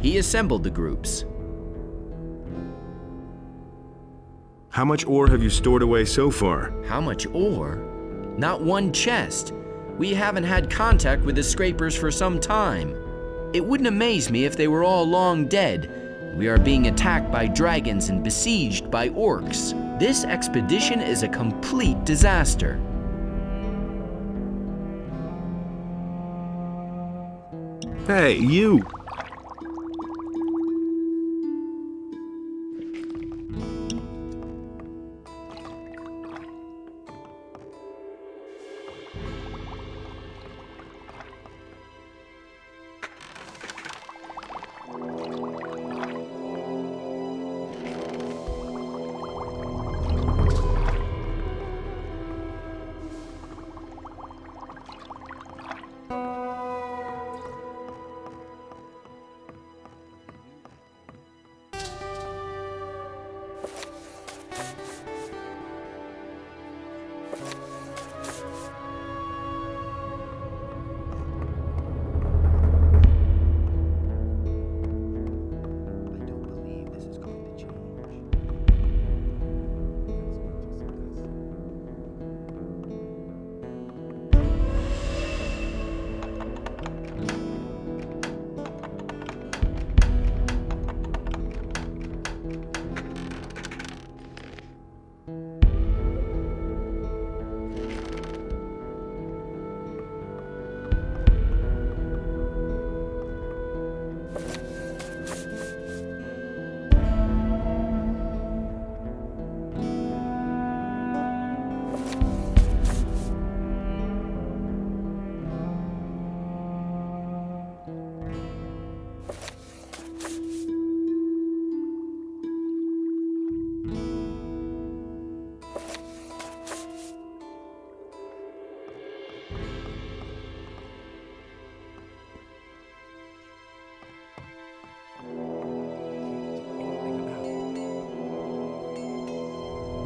He assembled the groups. How much ore have you stored away so far? How much ore? Not one chest. We haven't had contact with the scrapers for some time. It wouldn't amaze me if they were all long dead. We are being attacked by dragons and besieged by orcs. This expedition is a complete disaster. Hey, you!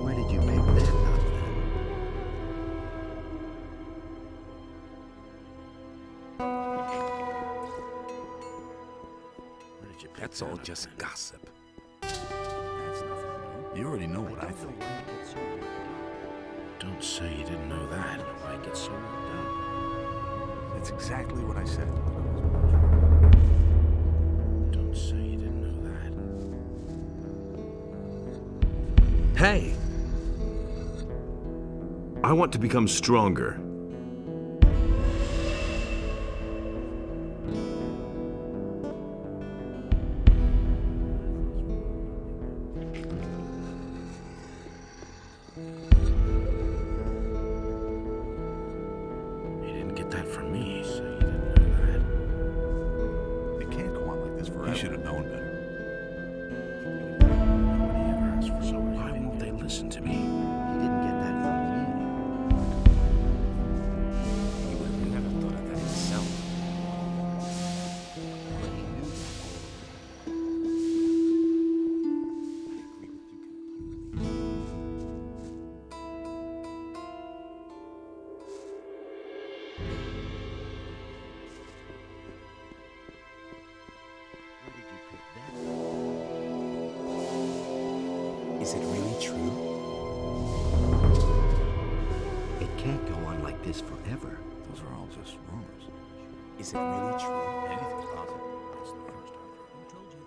Where did you pick that up, then? That's all just gossip. That's nothing new. You already know what I think. Don't say you didn't know that. Why get so worked up? That's exactly what I said. Don't say you didn't know that. Hey! I want to become stronger. Is it really true? It can't go on like this forever. Those are all just rumors. Is it really true? Anything's possible. That's the first I've heard. Who told you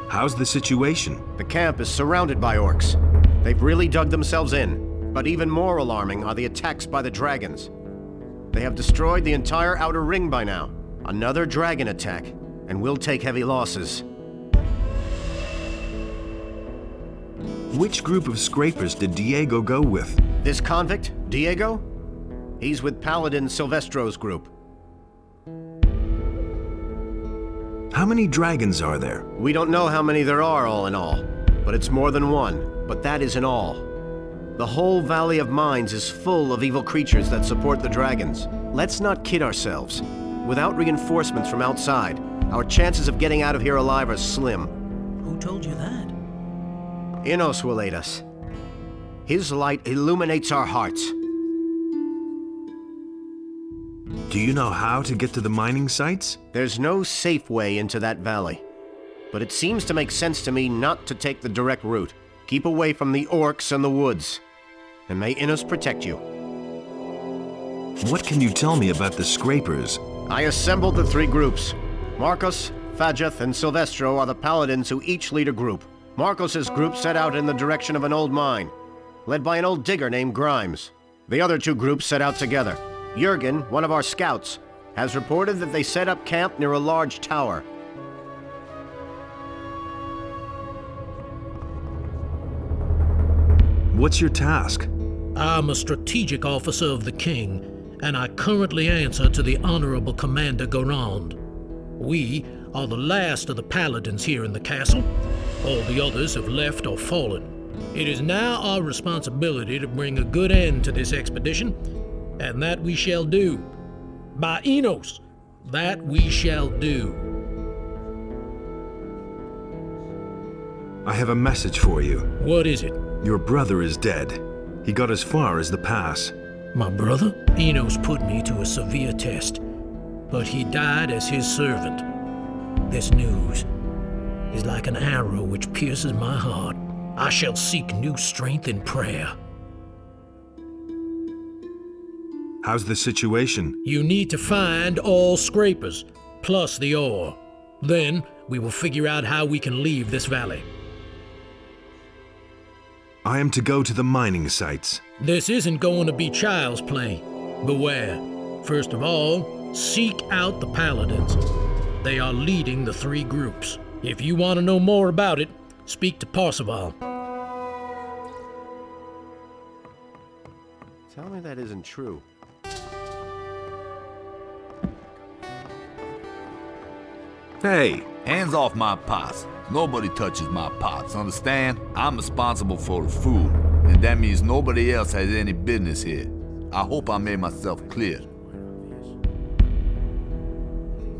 that? How's the situation? The camp is surrounded by orcs. They've really dug themselves in. But even more alarming are the attacks by the dragons. They have destroyed the entire outer ring by now. Another dragon attack, and we'll take heavy losses. Which group of scrapers did Diego go with? This convict, Diego? He's with Paladin Silvestro's group. How many dragons are there? We don't know how many there are all in all, but it's more than one. But that isn't all. The whole Valley of Mines is full of evil creatures that support the dragons. Let's not kid ourselves. Without reinforcements from outside, our chances of getting out of here alive are slim. Who told you that? Inos will aid us. His light illuminates our hearts. Do you know how to get to the mining sites? There's no safe way into that valley. But it seems to make sense to me not to take the direct route. Keep away from the orcs and the woods. And may Inos protect you. What can you tell me about the scrapers? I assembled the three groups. Marcos, Fajeth, and Silvestro are the paladins who each lead a group. Marcos's group set out in the direction of an old mine, led by an old digger named Grimes. The other two groups set out together. Jurgen, one of our scouts, has reported that they set up camp near a large tower. What's your task? I'm a strategic officer of the king, and I currently answer to the Honorable Commander Garand. We are the last of the paladins here in the castle. All the others have left or fallen. It is now our responsibility to bring a good end to this expedition, and that we shall do. By Enos, that we shall do. I have a message for you. What is it? Your brother is dead. He got as far as the pass. My brother? Enos put me to a severe test, but he died as his servant. This news is like an arrow which pierces my heart. I shall seek new strength in prayer. How's the situation? You need to find all scrapers, plus the ore. Then we will figure out how we can leave this valley. I am to go to the mining sites. This isn't going to be child's play. Beware. First of all, seek out the paladins. They are leading the three groups. If you want to know more about it, speak to Parseval. Tell me that isn't true. Hey! Hands off my pots. Nobody touches my pots, understand? I'm responsible for the food, and that means nobody else has any business here. I hope I made myself clear.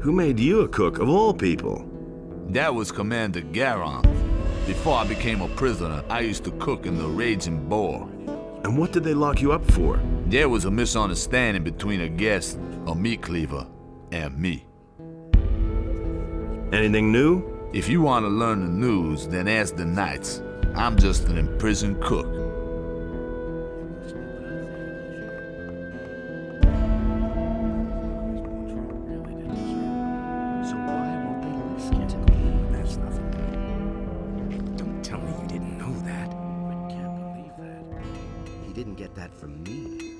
Who made you a cook of all people? That was Commander Garon. Before I became a prisoner, I used to cook in the Raging Boar. And what did they lock you up for? There was a misunderstanding between a guest, a meat cleaver, and me. Anything new? If you want to learn the news, then ask the knights. I'm just an imprisoned cook. So why won't they listen to me? That's nothing. Don't tell me you didn't know that. I can't believe that. He didn't get that from me.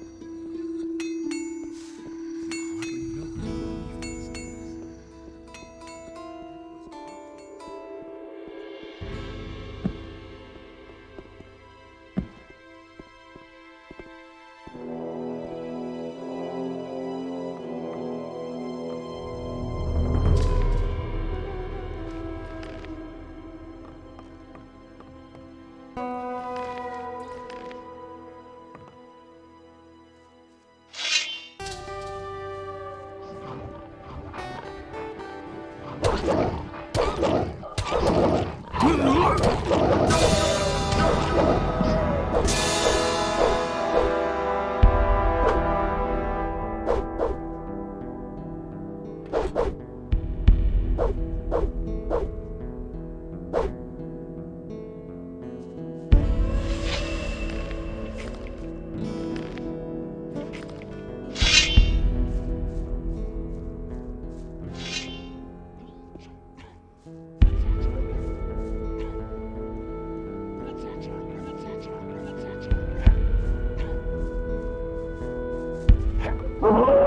Oh!